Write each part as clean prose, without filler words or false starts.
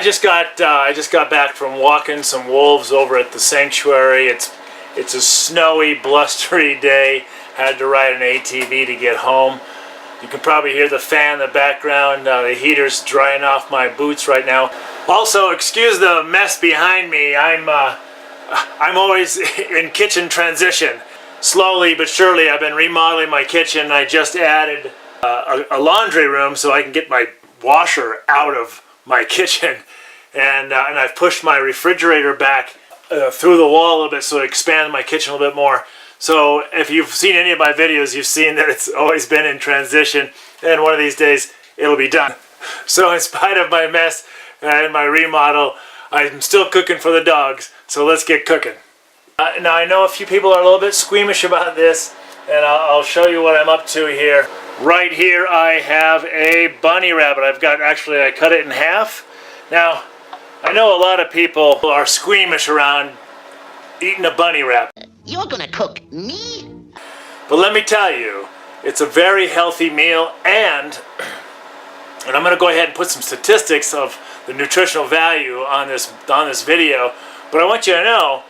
I just got back from walking some wolves over at the sanctuary. It's a snowy, blustery day. Had to ride an ATV to get home. You can probably hear the fan in the background. The heater's drying off my boots right now. Also, excuse the mess behind me. I'm always in kitchen transition. Slowly but surely, I've been remodeling my kitchen. I just added a laundry room so I can get my washer out of my kitchen, and I've pushed my refrigerator back through the wall a little bit so it expands my kitchen a little bit more. So if you've seen any of my videos, you've seen that it's always been in transition, and one of these days it'll be done. So in spite of my mess and my remodel, I'm still cooking for the dogs, so let's get cooking. Now I know a few people are a little bit squeamish about this, and I'll show you what I'm up to here. Right here I have a bunny rabbit. I cut it in half. Now, I know a lot of people are squeamish around eating a bunny rabbit. You're gonna cook me? But let me tell you, it's a very healthy meal, and I'm gonna go ahead and put some statistics of the nutritional value on this video, but I want you to know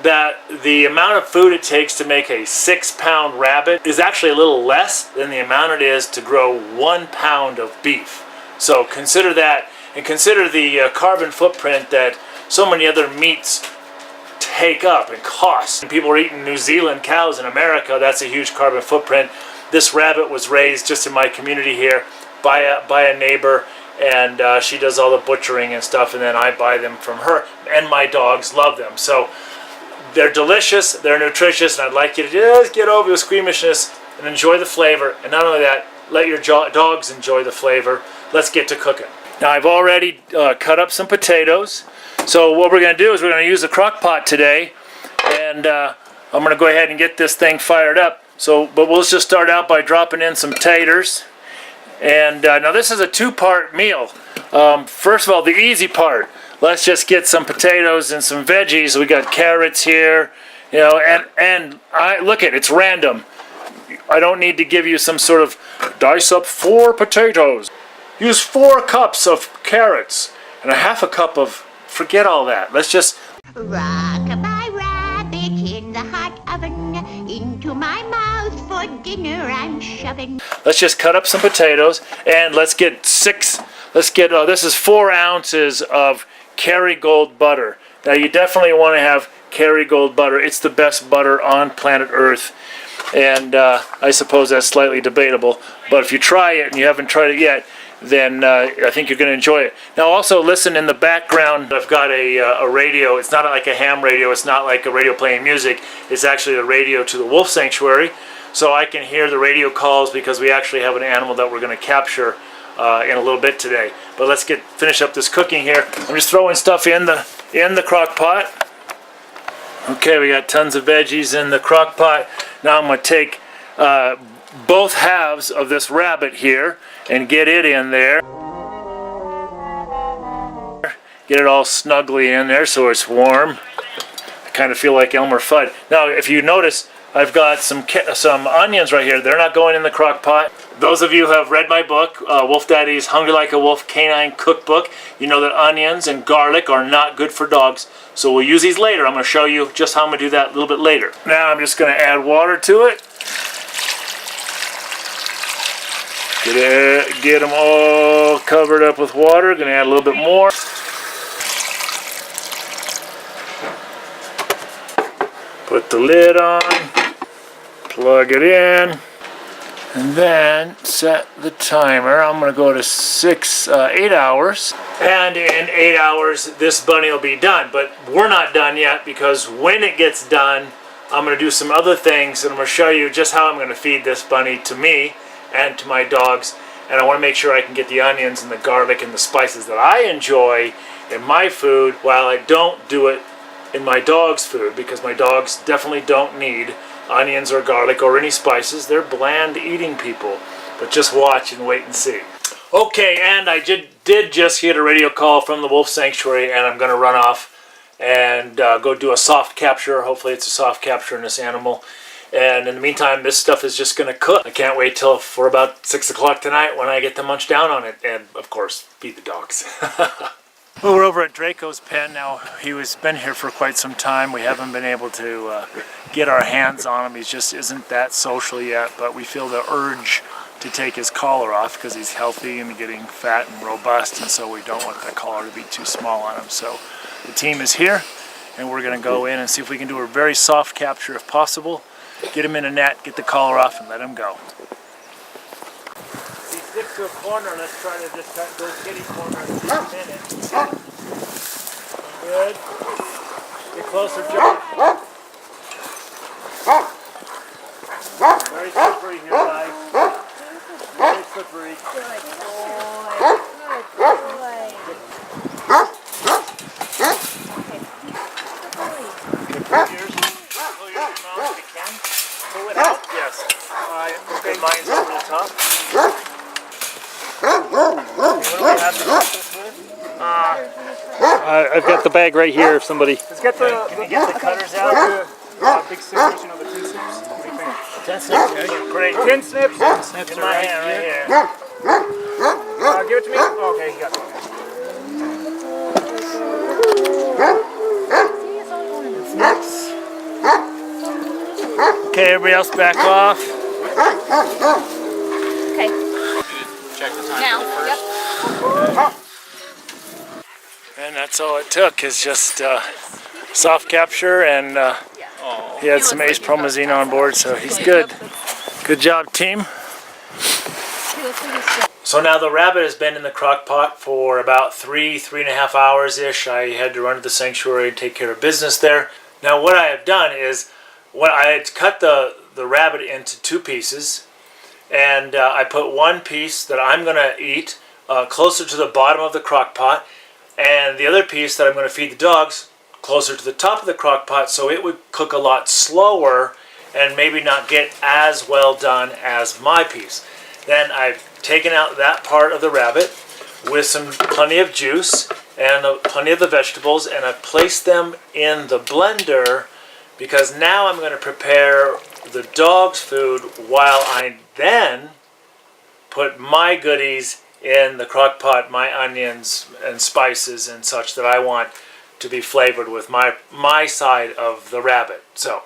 that the amount of food it takes to make a 6-pound rabbit is actually a little less than the amount it is to grow 1 pound of beef. So consider that, and consider the carbon footprint that so many other meats take up and cost. And people are eating New Zealand cows in America. That's a huge carbon footprint. This rabbit was raised just in my community here by a neighbor, and she does all the butchering and stuff, and then I buy them from her, and my dogs love them. So they're delicious, they're nutritious, and I'd like you to just get over the squeamishness and enjoy the flavor. And not only that, let your dogs enjoy the flavor. Let's get to cooking. Now I've already cut up some potatoes. So what we're going to do is we're going to use a crock pot today, and I'm going to go ahead and get this thing fired up. But we'll just start out by dropping in some taters. And now this is a 2-part meal. First of all, the easy part. Let's just get some potatoes and some veggies. We got carrots here, you know, and it's random. I don't need to give you some sort of dice up 4 potatoes. Use 4 cups of carrots and a half a cup of, forget all that. Let's just Rock-a-bye rabbit in the hot oven, into my mouth for dinner I'm shoving. Let's just cut up some potatoes, and let's get this is 4 ounces of Kerrygold butter. Now you definitely want to have Kerrygold butter. It's the best butter on planet Earth, and I suppose that's slightly debatable, but if you try it and you haven't tried it yet, then I think you're going to enjoy it. Now also listen, in the background I've got a radio. It's not like a ham radio, it's not like a radio playing music, it's actually the radio to the wolf sanctuary, so I can hear the radio calls because we actually have an animal that we're going to capture in a little bit today. But let's finish up this cooking here. I'm just throwing stuff in the crock pot. Okay, we got tons of veggies in the crock pot. Now I'm going to take both halves of this rabbit here and get it in there. Get it all snugly in there so it's warm. I kind of feel like Elmer Fudd. Now if you notice, I've got some onions right here. They're not going in the crock pot. Those of you who have read my book, Wolf Daddy's Hungry Like a Wolf Canine Cookbook, you know that onions and garlic are not good for dogs. So we'll use these later. I'm going to show you just how I'm going to do that a little bit later. Now I'm just going to add water to it. Get them all covered up with water. Going to add a little bit more. Put the lid on. Plug it in. And then set the timer. I'm going to go to 8 hours. And in 8 hours, this bunny will be done. But we're not done yet, because when it gets done, I'm going to do some other things, and I'm going to show you just how I'm going to feed this bunny to me and to my dogs. And I want to make sure I can get the onions and the garlic and the spices that I enjoy in my food, while I don't do it in my dog's food, because my dogs definitely don't need onions or garlic or any spices. They're bland eating people. But just watch and wait and see. Okay, and I did just get a radio call from the Wolf Sanctuary, and I'm going to run off and go do a soft capture. Hopefully it's a soft capture in this animal. And in the meantime, this stuff is just going to cook. I can't wait for about 6 o'clock tonight when I get to munch down on it and, of course, feed the dogs. Well, we're over at Draco's pen now. He's been here for quite some time. We haven't been able to get our hands on him. He just isn't that social yet, but we feel the urge to take his collar off because he's healthy and getting fat and robust, and so we don't want the collar to be too small on him. So the team is here, and we're going to go in and see if we can do a very soft capture if possible. Get him in a net, get the collar off, and let him go. He sticks to a corner. Let's try to just go kitty corner in a minute. Good. Get closer, Joe. Very slippery here, guys. Very slippery. Good boy. Good boy. Pull your mouth if you can. Pull it out. Yes. Okay, mine's over the top. What do we have to cut this with? I've got the bag right here if somebody... Let's get the, can you get the cutters out? big scissors, you know, the tin snips. What do you think? 10 snips? Great. 10 snips. 10 snips in are my right hand, right here. Give it to me. Oh, okay, you got it. Snips. Okay, everybody else back off. Okay. Check the time Now, first. yep. And that's all it took, is just soft capture, and he had some ace promazine on board, so he's good. Good job, team. So now the rabbit has been in the crock pot for about 3.5 hours-ish. I had to run to the sanctuary and take care of business there. Now what I have done is, I had cut the rabbit into 2 pieces, and I put one piece that I'm going to eat closer to the bottom of the crock pot, and the other piece that I'm going to feed the dogs closer to the top of the crock pot, so it would cook a lot slower and maybe not get as well done as my piece. Then I've taken out that part of the rabbit with plenty of juice and plenty of the vegetables, and I've placed them in the blender because now I'm going to prepare the dog's food while I then put my goodies in the crock pot, my onions and spices and such that I want to be flavored with my side of the rabbit. So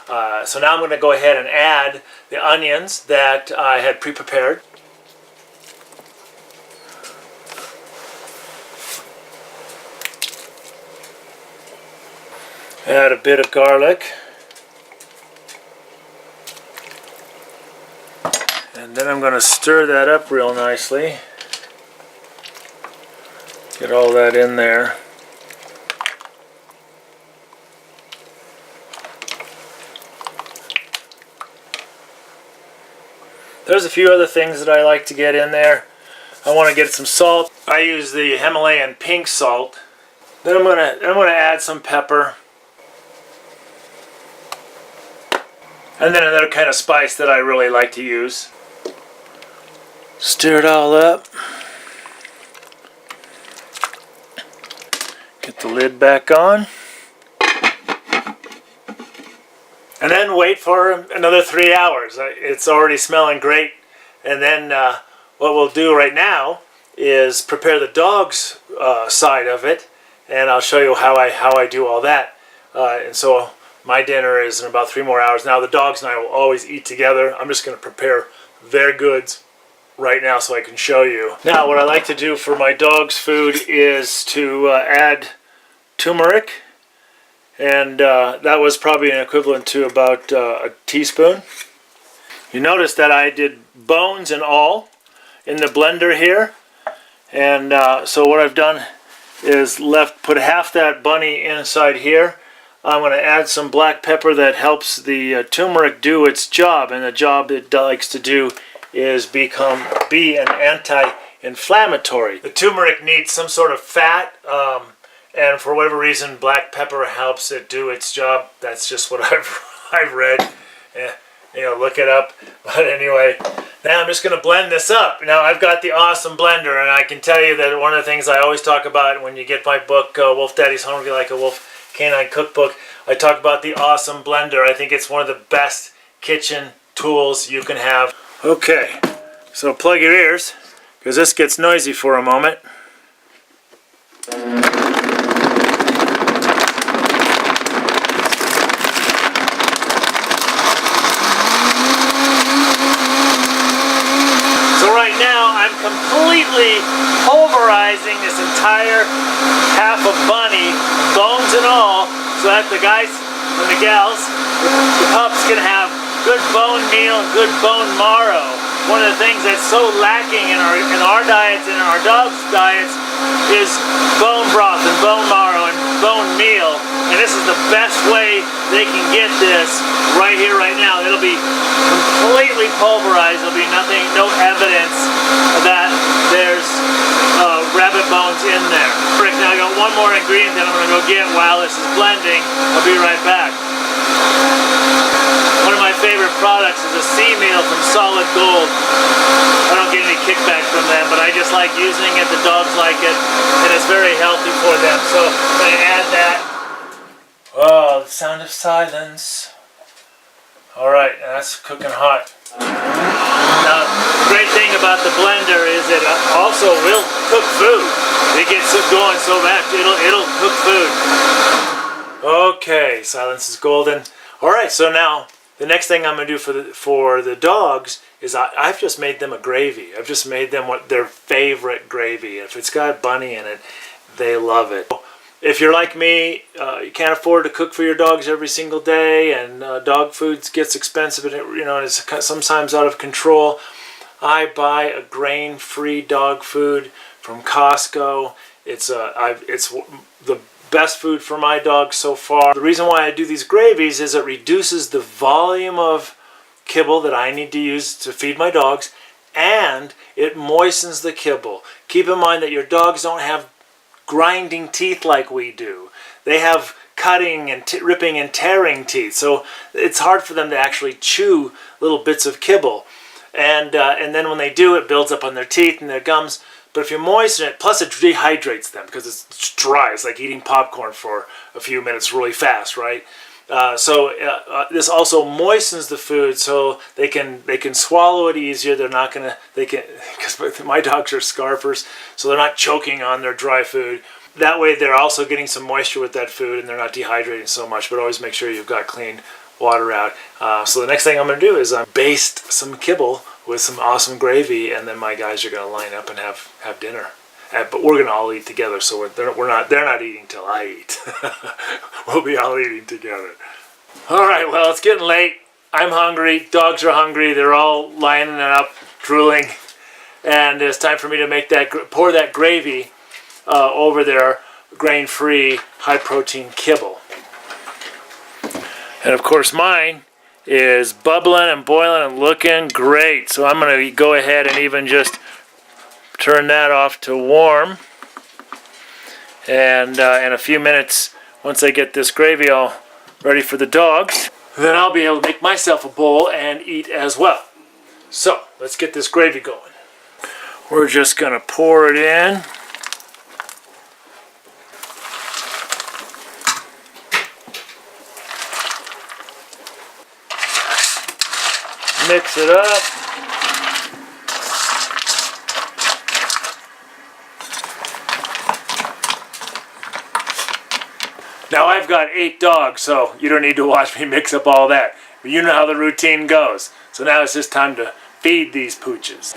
now I'm going to go ahead and add the onions that I had pre-prepared. Add a bit of garlic. And then I'm going to stir that up real nicely. Get all that in there. There's a few other things that I like to get in there. I want to get some salt. I use the Himalayan pink salt. Then I'm gonna add some pepper. And then another kind of spice that I really like to use. Stir it all up. Get the lid back on. And then wait for another 3 hours. It's already smelling great. And then what we'll do right now is prepare the dog's side of it, and I'll show you how I do all that. And so my dinner is in about 3 more hours. Now the dogs and I will always eat together. I'm just going to prepare their goods right now so I can show you. Now what I like to do for my dog's food is to add turmeric. And that was probably an equivalent to about a teaspoon. You notice that I did bones and all in the blender here. And so what I've done is put half that bunny inside here. I'm going to add some black pepper that helps the turmeric do its job. And the job it likes to do is be an anti-inflammatory. The turmeric needs some sort of fat. And for whatever reason, black pepper helps it do its job. That's just what I've read. Look it up. But anyway, now I'm just going to blend this up. Now I've got the awesome blender, and I can tell you that one of the things I always talk about when you get my book, Wolf Daddy's Hungry Like a Wolf Canine Cookbook, I talk about the awesome blender. I think it's one of the best kitchen tools you can have. Okay, so plug your ears, because this gets noisy for a moment. So right now I'm completely pulverizing this entire half of bunny, bones and all, so that the guys and the gals, the pups, can have good bone meal, good bone marrow. One of the things that's so lacking in our diets and in our dogs' diets is bone broth and bone marrow and bone meal. And this is the best way they can get this right here, right now. It'll be completely pulverized. There'll be nothing, no evidence that there's rabbit bones in there. Right now I got one more ingredient that I'm going to go get while this is blending. I'll be right back. One of my favorite products is a sea meal from Solid Gold. I don't get any kickback from them, but I just like using it. The dogs like it, and it's very healthy for them. So I'm going to add that. Oh, the sound of silence. All right, that's cooking hot. Now, the great thing about the blender is it also will cook food. It gets it going so fast, it'll cook food. Okay, silence is golden. All right, so now the next thing I'm going to do for the dogs is I've just made them a gravy. I've just made them their favorite gravy. If it's got bunny in it, they love it. If you're like me, you can't afford to cook for your dogs every single day, and dog food gets expensive, and it's sometimes out of control. I buy a grain-free dog food from Costco. It's the best food for my dogs so far. The reason why I do these gravies is it reduces the volume of kibble that I need to use to feed my dogs, and it moistens the kibble. Keep in mind that your dogs don't have grinding teeth like we do. They have cutting and ripping and tearing teeth, so it's hard for them to actually chew little bits of kibble, and then when they do, it builds up on their teeth and their gums. But if you moisten it, plus it dehydrates them because it's dry. It's like eating popcorn for a few minutes really fast, right? This also moistens the food so they can swallow it easier. They're not gonna, because my dogs are scarfers, so they're not choking on their dry food. That way they're also getting some moisture with that food and they're not dehydrating so much, but always make sure you've got clean water out. So the next thing I'm gonna do is baste some kibble with some awesome gravy, and then my guys are gonna line up and have dinner. But we're gonna all eat together, so they're not eating till I eat. We'll be all eating together. All right, well, it's getting late. I'm hungry. Dogs are hungry. They're all lining up, drooling, and it's time for me to pour that gravy over their grain-free, high-protein kibble. And of course, mine is bubbling and boiling and looking great. So I'm gonna go ahead and even just turn that off to warm, and in a few minutes, once I get this gravy all ready for the dogs, then I'll be able to make myself a bowl and eat as well. So let's get this gravy going. We're just gonna pour it in. Mix it up. Now I've got 8 dogs, so you don't need to watch me mix up all that. But you know how the routine goes. So now it's just time to feed these pooches.